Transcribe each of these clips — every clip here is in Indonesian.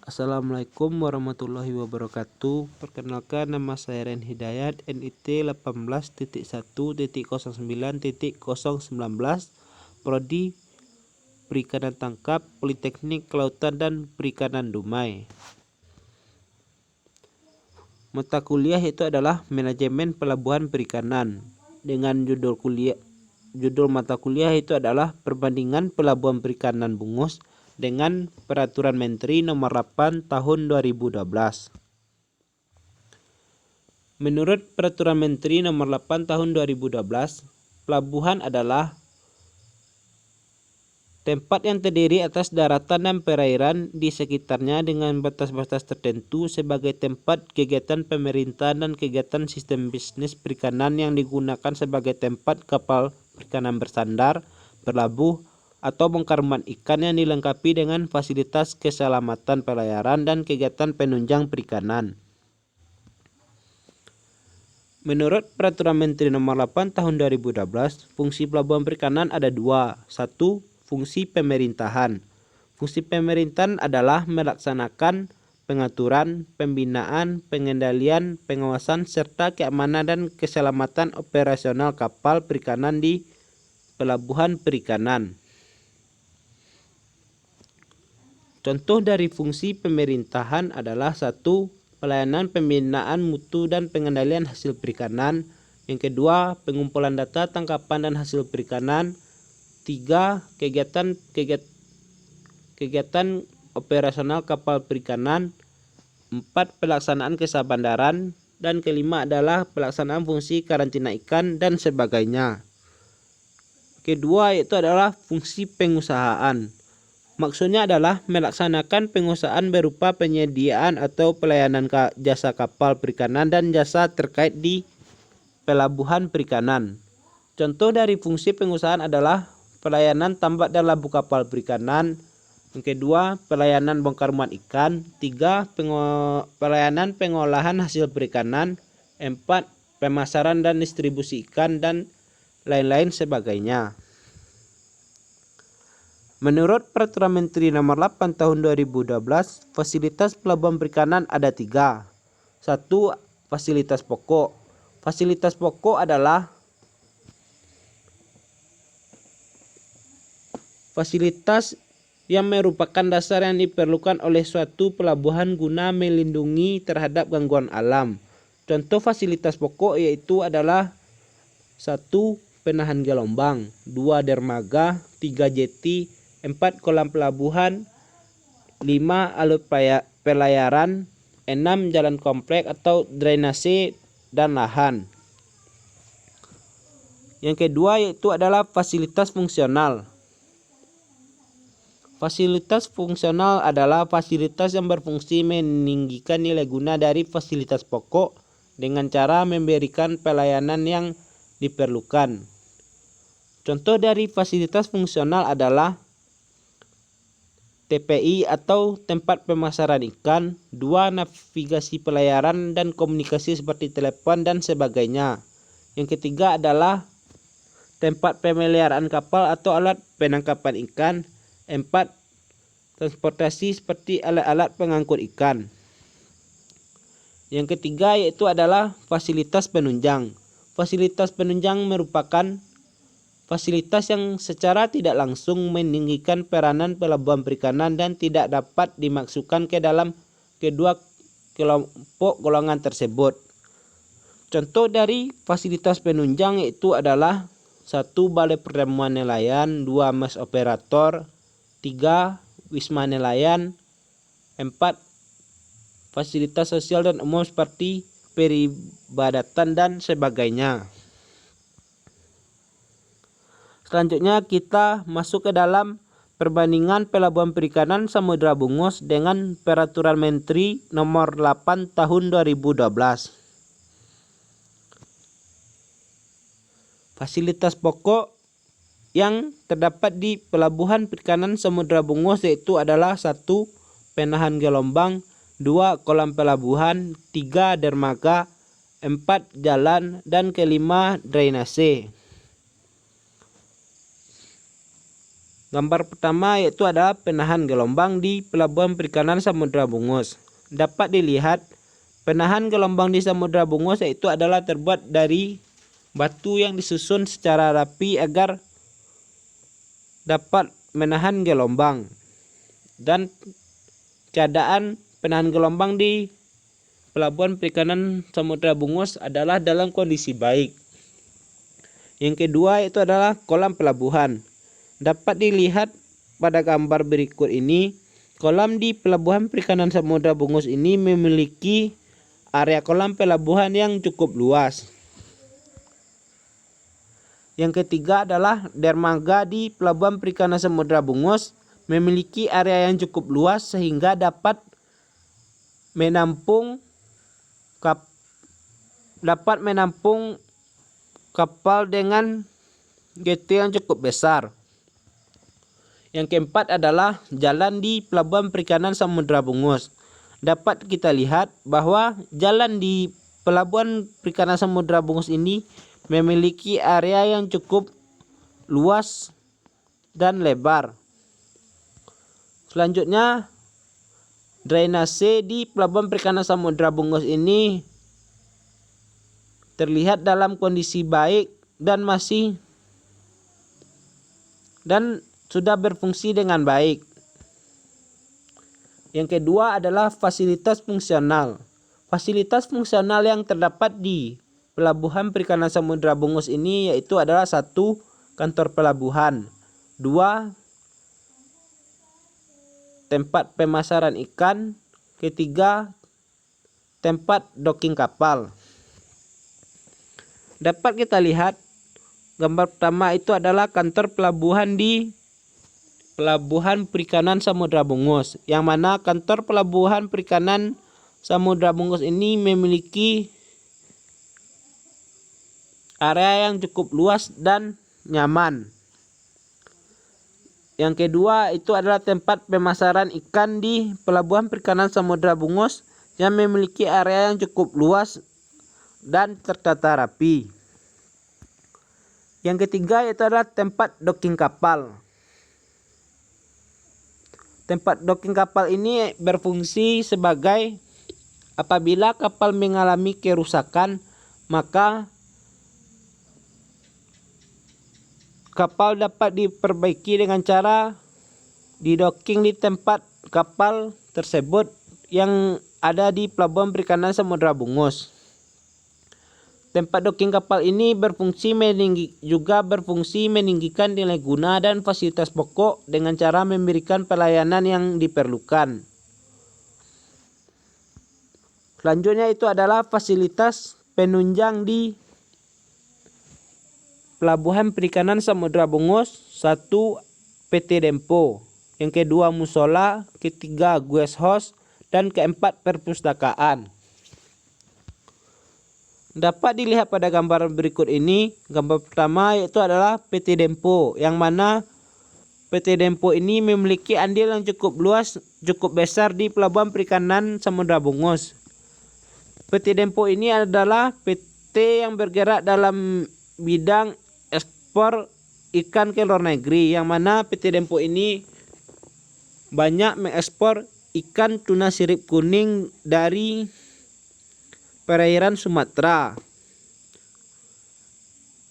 Assalamualaikum warahmatullahi wabarakatuh. Perkenalkan, nama saya Ren Hidayat, NIT 18.1.09.019, Prodi Perikanan Tangkap, Politeknik Kelautan dan Perikanan Dumai. Mata kuliah itu adalah Manajemen Pelabuhan Perikanan. Dengan judul mata kuliah itu adalah Perbandingan Pelabuhan Perikanan Bungus dengan Peraturan Menteri Nomor 8 Tahun 2012. Menurut Peraturan Menteri Nomor 8 Tahun 2012, pelabuhan adalah tempat yang terdiri atas daratan dan perairan di sekitarnya dengan batas-batas tertentu sebagai tempat kegiatan pemerintahan dan kegiatan sistem bisnis perikanan yang digunakan sebagai tempat kapal perikanan bersandar, berlabuh, atau bongkar muat ikan yang dilengkapi dengan fasilitas keselamatan pelayaran dan kegiatan penunjang perikanan. Menurut Peraturan Menteri Nomor 8 Tahun 2012, fungsi pelabuhan perikanan ada dua. Satu, fungsi pemerintahan. Fungsi pemerintahan adalah melaksanakan pengaturan, pembinaan, pengendalian, pengawasan, serta keamanan dan keselamatan operasional kapal perikanan di pelabuhan perikanan. Contoh dari fungsi pemerintahan adalah satu, pelayanan pembinaan mutu dan pengendalian hasil perikanan. Yang kedua, pengumpulan data tangkapan dan hasil perikanan. Tiga, kegiatan operasional kapal perikanan. Empat, pelaksanaan kesabandaran. Dan kelima adalah pelaksanaan fungsi karantina ikan dan sebagainya. Kedua yaitu adalah fungsi pengusahaan. Maksudnya adalah melaksanakan pengusahaan berupa penyediaan atau pelayanan jasa kapal perikanan dan jasa terkait di pelabuhan perikanan. Contoh dari fungsi pengusahaan adalah pelayanan tambak dan labuh kapal perikanan. Yang kedua, pelayanan bongkar muat ikan. Tiga, pelayanan pengolahan hasil perikanan. Empat, pemasaran dan distribusi ikan dan lain-lain sebagainya. Menurut Peraturan Menteri Nomor 8 Tahun 2012, fasilitas pelabuhan perikanan ada tiga. Satu, fasilitas pokok. Fasilitas pokok adalah fasilitas yang merupakan dasar yang diperlukan oleh suatu pelabuhan guna melindungi terhadap gangguan alam. Contoh fasilitas pokok yaitu adalah 1. Penahan gelombang, 2. Dermaga, 3. jeti, 4. Kolam pelabuhan, 5. Alut pelayaran, 6. Jalan kompleks atau drainase dan lahan. Yang kedua yaitu adalah fasilitas fungsional. Fasilitas fungsional adalah fasilitas yang berfungsi meninggikan nilai guna dari fasilitas pokok dengan cara memberikan pelayanan yang diperlukan. Contoh dari fasilitas fungsional adalah TPI atau tempat pemasaran ikan, 2. Navigasi pelayaran dan komunikasi seperti telepon dan sebagainya. Yang ketiga adalah tempat pemeliharaan kapal atau alat penangkapan ikan. 4. Transportasi seperti alat-alat pengangkut ikan. Yang ketiga yaitu adalah fasilitas penunjang. Fasilitas penunjang merupakan fasilitas yang secara tidak langsung meninggikan peranan pelabuhan perikanan dan tidak dapat dimasukkan ke dalam kedua kelompok golongan tersebut. Contoh dari fasilitas penunjang yaitu adalah 1. Balai pertemuan nelayan, 2. Mes operator, 3. Wisma nelayan, 4. Fasilitas sosial dan umum seperti peribadatan dan sebagainya. Selanjutnya kita masuk ke dalam perbandingan pelabuhan perikanan Samudra Bungus dengan Peraturan Menteri Nomor 8 Tahun 2012. Fasilitas pokok yang terdapat di pelabuhan perikanan Samudra Bungus yaitu adalah 1. Penahan gelombang, 2. Kolam pelabuhan, 3. Dermaga, 4. Jalan, dan kelima drainase. Gambar pertama yaitu adalah penahan gelombang di pelabuhan perikanan Samudra Bungus. Dapat dilihat penahan gelombang di Samudra Bungus yaitu adalah terbuat dari batu yang disusun secara rapi agar dapat menahan gelombang. Dan keadaan penahan gelombang di pelabuhan perikanan Samudra Bungus adalah dalam kondisi baik. Yang kedua itu adalah kolam pelabuhan. Dapat dilihat pada gambar berikut ini, kolam di pelabuhan perikanan Samudra Bungus ini memiliki area kolam pelabuhan yang cukup luas. Yang ketiga adalah dermaga di pelabuhan perikanan Samudra Bungus memiliki area yang cukup luas sehingga dapat menampung kapal dengan getu yang cukup besar. Yang keempat adalah jalan di pelabuhan perikanan Samudra Bungus. Dapat kita lihat bahwa jalan di pelabuhan perikanan Samudra Bungus ini memiliki area yang cukup luas dan lebar. Selanjutnya, drainase di pelabuhan perikanan Samudra Bungus ini terlihat dalam kondisi baik dan sudah berfungsi dengan baik. Yang kedua adalah fasilitas fungsional. Fasilitas fungsional yang terdapat di pelabuhan perikanan Samudra Bungus ini yaitu adalah 1. Kantor pelabuhan, 2. Tempat pemasaran ikan, ketiga tempat docking kapal. Dapat kita lihat gambar pertama itu adalah kantor pelabuhan di pelabuhan perikanan Samudra Bungus, yang mana kantor pelabuhan perikanan Samudra Bungus ini memiliki area yang cukup luas dan nyaman. Yang kedua itu adalah tempat pemasaran ikan di pelabuhan perikanan Samudra Bungus yang memiliki area yang cukup luas dan tertata rapi. Yang ketiga itu adalah tempat docking kapal. Tempat docking kapal ini berfungsi sebagai apabila kapal mengalami kerusakan, maka kapal dapat diperbaiki dengan cara didocking di tempat kapal tersebut yang ada di pelabuhan perikanan Samudra Bungus. Tempat docking kapal ini juga berfungsi meninggikan nilai guna dan fasilitas pokok dengan cara memberikan pelayanan yang diperlukan. Selanjutnya itu adalah fasilitas penunjang di pelabuhan perikanan Samudra Bungus. 1. PT Dempo, yang kedua musola, ketiga guest house, dan keempat perpustakaan. Dapat dilihat pada gambar berikut ini. Gambar pertama yaitu adalah PT Dempo, yang mana PT Dempo ini memiliki andil yang cukup besar di pelabuhan perikanan Samudra Bungus. PT Dempo ini adalah PT yang bergerak dalam bidang ekspor ikan ke luar negeri, yang mana PT Dempo ini banyak mengekspor ikan tuna sirip kuning dari perairan Sumatera.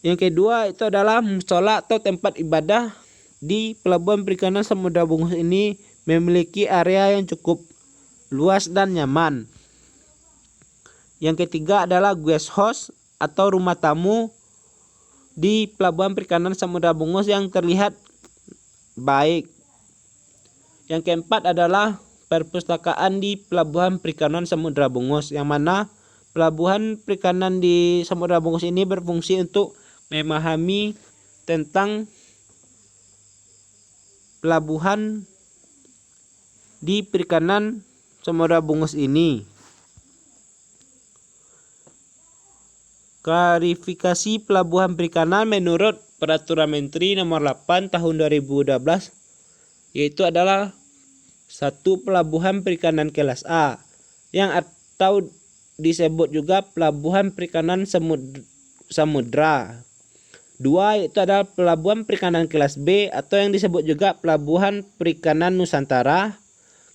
Yang kedua itu adalah musola atau tempat ibadah di pelabuhan perikanan Samudra Bungus ini memiliki area yang cukup luas dan nyaman. Yang ketiga adalah guest house atau rumah tamu di pelabuhan perikanan Samudra Bungus yang terlihat baik. Yang keempat adalah perpustakaan di pelabuhan perikanan Samudra Bungus, yang mana pelabuhan perikanan di Samudra Bungus ini berfungsi untuk memahami tentang pelabuhan di perikanan Samudra Bungus ini. Klarifikasi pelabuhan perikanan menurut Peraturan Menteri Nomor 8 Tahun 2012 yaitu adalah 1. Pelabuhan perikanan kelas A yang atau disebut juga pelabuhan perikanan samudra. 2 yaitu adalah pelabuhan perikanan kelas B atau yang disebut juga pelabuhan perikanan Nusantara.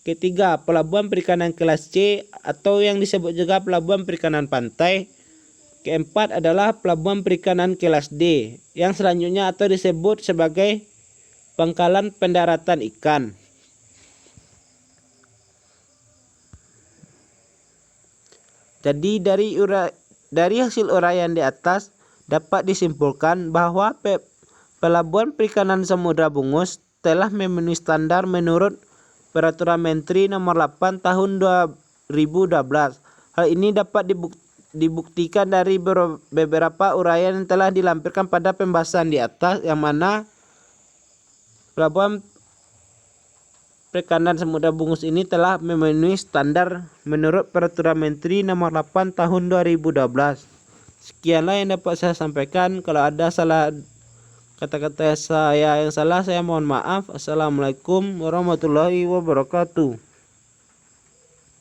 Ketiga, pelabuhan perikanan kelas C atau yang disebut juga pelabuhan perikanan pantai. Keempat adalah pelabuhan perikanan kelas D yang selanjutnya atau disebut sebagai pangkalan pendaratan ikan. Jadi dari hasil uraian di atas dapat disimpulkan bahwa pelabuhan perikanan Samudra Bungus telah memenuhi standar menurut Peraturan Menteri Nomor 8 Tahun 2012. Hal ini dapat dibuktikan dari beberapa uraian yang telah dilampirkan pada pembahasan di atas, yang mana pelabuhan perikanan Samudra Bungus ini telah memenuhi standar menurut Peraturan Menteri Nomor 8 Tahun 2012. Sekianlah yang dapat saya sampaikan. Kalau ada salah kata-kata saya yang salah, saya mohon maaf. Assalamualaikum warahmatullahi wabarakatuh.